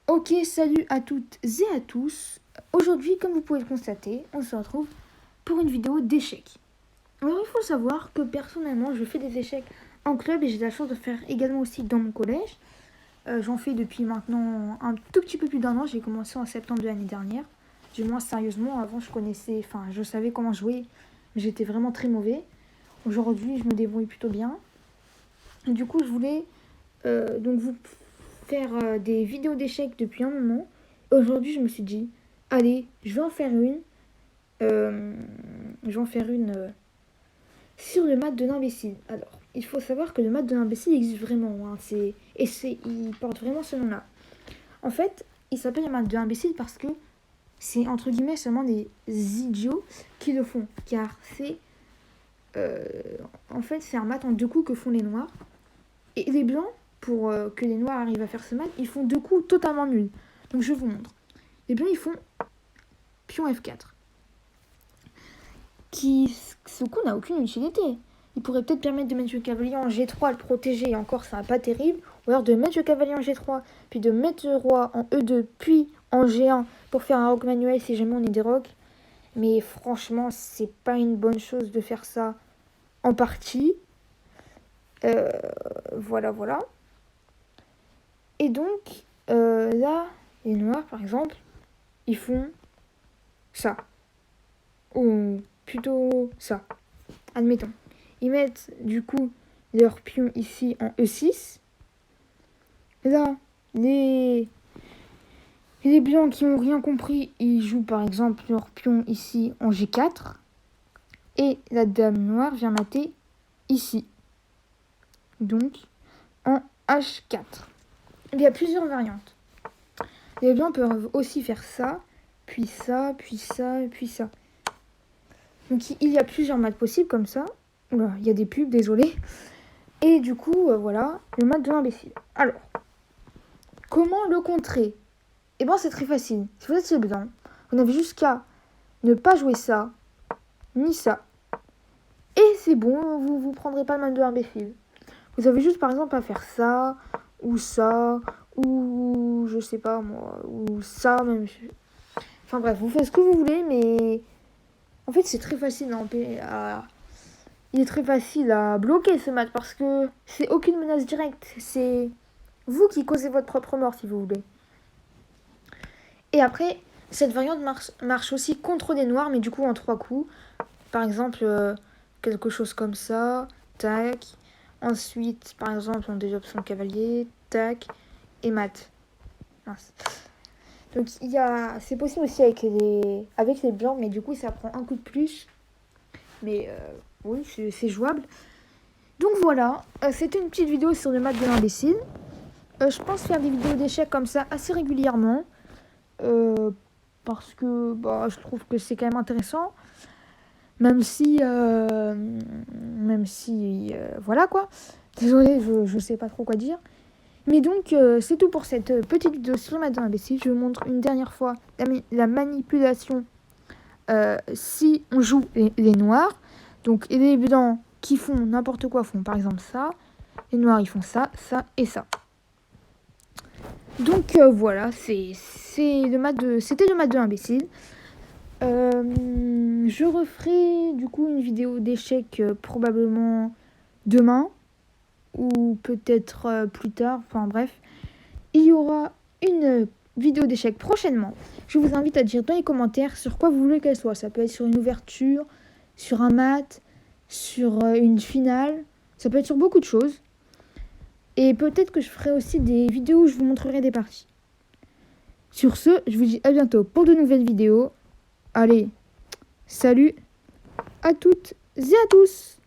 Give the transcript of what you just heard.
Ok, salut à toutes et à tous. Aujourd'hui, comme vous pouvez le constater, on se retrouve pour une vidéo d'échecs. Alors, il faut savoir que personnellement, je fais des échecs en club et j'ai la chance de faire également aussi dans mon collège. J'en fais depuis maintenant un tout petit peu plus d'un an. J'ai commencé en septembre de l'année dernière. Du moins, sérieusement, avant, je savais comment jouer, mais j'étais vraiment très mauvais. Aujourd'hui, je me débrouille plutôt bien. Et du coup, je voulais donc vous faire des vidéos d'échecs depuis un moment. Aujourd'hui, je me suis dit, allez, je vais en faire une. Je vais en faire une sur le mat de l'imbécile. Alors, il faut savoir que le mat de l'imbécile existe vraiment. Hein, il porte vraiment ce nom-là. En fait, il s'appelle le mat de l'imbécile parce que c'est entre guillemets seulement des idiots qui le font. Car euh, en fait, c'est un mat en deux coups que font les noirs. Et les blancs, pour que les noirs arrivent à faire ce mat, ils font deux coups totalement nuls. Donc je vous montre. Les blancs, ils font pion F4. Ce coup n'a aucune utilité. Il pourrait peut-être permettre de mettre le cavalier en G3 à le protéger, et encore ça n'est pas terrible. Ou alors de mettre le cavalier en G3, puis de mettre le roi en E2, puis en G1 pour faire un roc manuel si jamais on est des rocs. Mais franchement, c'est pas une bonne chose de faire ça en partie. Voilà. Et donc, là, les noirs, par exemple, ils font ça. Ou plutôt ça. Admettons. Ils mettent, du coup, leur pion ici en E6. Là, les blancs qui n'ont rien compris, ils jouent, par exemple, leur pion ici en G4. Et la dame noire vient mater ici. Donc, en H4. Il y a plusieurs variantes. Les blancs peuvent aussi faire ça, puis ça, puis ça, puis ça. Donc il y a plusieurs maths possibles comme ça. Oula, il y a des pubs, désolé. Et du coup, voilà, le mat de l'imbécile. Alors, comment le contrer? Eh bien, c'est très facile. Si vous êtes chez blanc, vous n'avez juste qu'à ne pas jouer ça, ni ça. Et c'est bon, vous prendrez pas le mat de l'imbécile. Vous avez juste, par exemple, à faire ça, ou je sais pas moi, ou ça, même. Enfin bref, vous faites ce que vous voulez, mais en fait, c'est très facile il est très facile à bloquer ce mat parce que c'est aucune menace directe. C'est vous qui causez votre propre mort si vous voulez. Et après, cette variante marche aussi contre des noirs, mais du coup en 3 coups. Par exemple, quelque chose comme ça, tac. Ensuite, par exemple, on développe son cavalier, tac, et mat. Mince. Donc c'est possible aussi avec les blancs, mais du coup ça prend un coup de plus. Mais oui, c'est jouable. Donc voilà, c'était une petite vidéo sur le mat de l'imbécile. Je pense faire des vidéos d'échecs comme ça assez régulièrement. Parce que je trouve que c'est quand même intéressant. Même si voilà quoi. Désolée, je sais pas trop quoi dire. Mais donc, c'est tout pour cette petite vidéo sur le mat de l'imbécile. Je vous montre une dernière fois la manipulation si on joue les noirs. Donc, les blancs qui font n'importe quoi font par exemple ça. Les noirs, ils font ça, ça et ça. Donc, voilà, c'était le mat de l'imbécile. Je referai du coup une vidéo d'échecs probablement demain. Ou peut-être plus tard. Enfin bref. Il y aura une vidéo d'échecs prochainement. Je vous invite à dire dans les commentaires sur quoi vous voulez qu'elle soit. Ça peut être sur une ouverture, sur un mat, sur une finale. Ça peut être sur beaucoup de choses. Et peut-être que je ferai aussi des vidéos où je vous montrerai des parties. Sur ce, je vous dis à bientôt pour de nouvelles vidéos. Allez, salut à toutes et à tous!